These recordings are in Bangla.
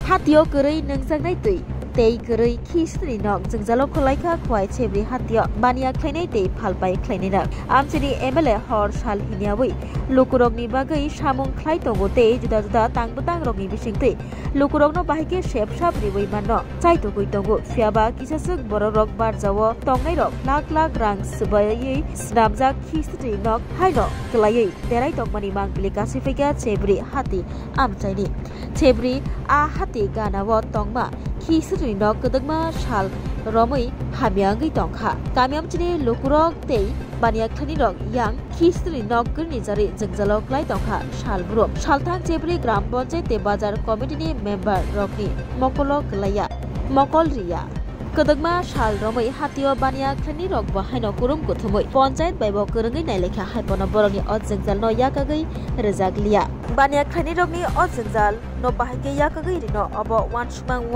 Hatio Guri Nungzangai Tui, Day Guri Kistri Nok, Zalo Kolaika, Quai Chebri Hatio, Bania Cline Day, Palpai Clinina, Amsidi Emele Hor Shal Hiniawi, Lukurogni Bagai, Shamon Klaito Day, Juda Tangbutang Rogi Bishingti, Lukurogno Bahike Shep Shap Riwimano, Saito Guitongo, Fiaba, Kisasuk, Borok Barzawo, Tongairo, Lak Rang Subayi, Snabza Kistri Nok, Hino, Kalai, Deraito Manimang Pilikasifika, Chebri Hati, Amtani, Chebri, A Hati Ganawa Tongma, Kistri Nok Kadagma Shal, Romi, Hamiangi Tongka, Kamiamchini, Lukurok Day, Bania Kanirok, Yang, Kistri Nok Gurnizari, Zangzalo Klaitonka, Shal Bro, Shaltan Chebri, Gram Bonje, Te Bazar Committee Member, Rockni, Mokolo Kalaya, Mokol Ria. Kadagma Shal Romi, Hatio Bania Kanirok, Bahino Kurum Kutumui, Ponjait by Bokurangi Neleka, Hyponaboroni, Odzangzal no Yakagi, Rezaglia. Bania Kanirogni, Odzangzal, no Bahike Yakagi, no, about one shubang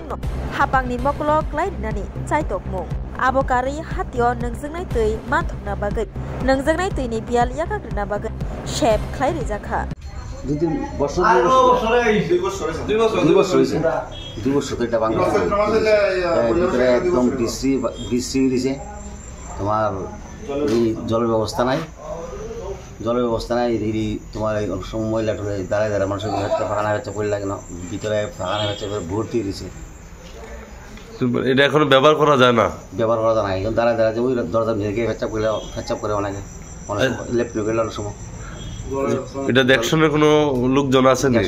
no. Hapangni Mokolo, Clyde Nani, Saitok Mo. Abokari, Hatio, Nungzangai Tui, Matna Bagat, Nungzangai Tui, Bial Yakagna Bagat, Shep, Clyde Zaka. দুই বছর এটা বাংলাদেশ ভিতরে একদম বৃষ্টি দিছে তোমার এই জলের ব্যবস্থা নাই এই তোমার অনেক সময় ময়লা টলে দাঁড়ায় মানুষের একটা ফাঁকানা হচ্ছে পড়ে লাগে না ভিতরে ফাঁকানা হচ্ছে ভর্তি দিছে এটা এখন ব্যবহার করা যায় না এখন দাঁড়ায় যে ওই দরজা ভেঙে ফেচাপ করে অনেকে লেফট গেলে অনেক সময় এটা দেখশনের কোনো লোকজন আছে না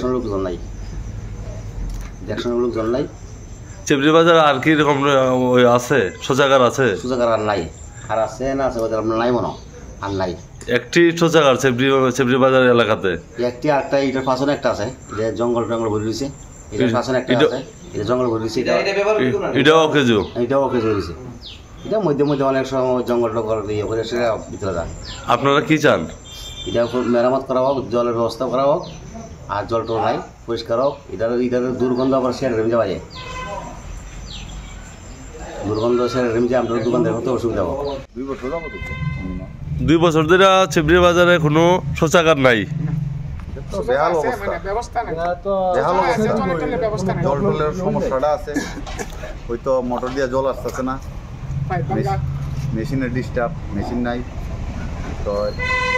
দেখশনের লোকজন নাই চেবরি বাজার আর কি রকম আছে শৌচাগার আর নাই আর আছে না আছে ওদের আমরা নাই মনে আর নাই একটি শৌচাগার চেবরি বাজার এলাকাতে একটি আরেকটা এটার পাশে একটা আছে যে জঙ্গল ভরে রয়েছে এটার পাশে একটা আছে এটা জঙ্গল ভরে রয়েছে এটাও অকেজো রয়েছে এটা মধ্যে অনেক সময় জঙ্গল ইয়ে করে সেটা ভিতরে যায় আপনারা কি চান এটা মেরামত করা হোক জলের ব্যবস্থা করা হোক আর জল টল নাই পরিষ্কার হোক এটার দুর্গন্ধ আবার সেরে রেমে যাওয়া যায় দুর্গন্ধ সেরে রেমে যায় আমরা দোকানদার হতে অসুবিধা হোক 2 বছর ধরে চেবরি বাজারে কোনো শৌচাগার নাই জল টলের সমস্যাটা আছে হয়তো মোটর দিয়ে জল আসতেছে না মেশিনের ডিস্টার্ব মেশিন নাই তো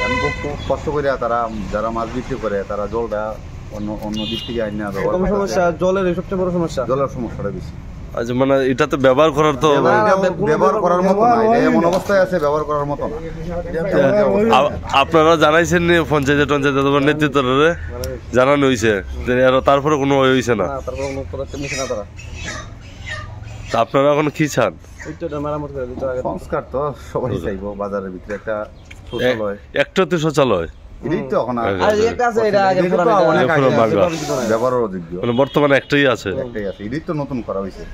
আমি খুব কষ্ট করে তারা যারা মাছ বিক্রি করে তারা জলটা অন্য দিক থেকে আইন না সমস্যা জলের সবচেয়ে বড় সমস্যা জলের সমস্যাটা বেশি আচ্ছা মানে এটা তো ব্যবহার করার তো ব্যবহার করার মতো না এটা এমন অবস্থায় আছে ব্যবহার করার মতো না আপনারা জানাইছেন নি পঞ্চায়েত নেতৃত্বরে জানানো হয়েছে তারপরে কোনো হয়েছে না আপনারা এখন কি চান সংস্কার তো সবাই চাইবো বাজারের ভিতরে একটা একটাতে শৌচালয় ব্যবহারের যোগ্য বর্তমানে একটাই আছে এটাই তো নতুন করা হয়েছে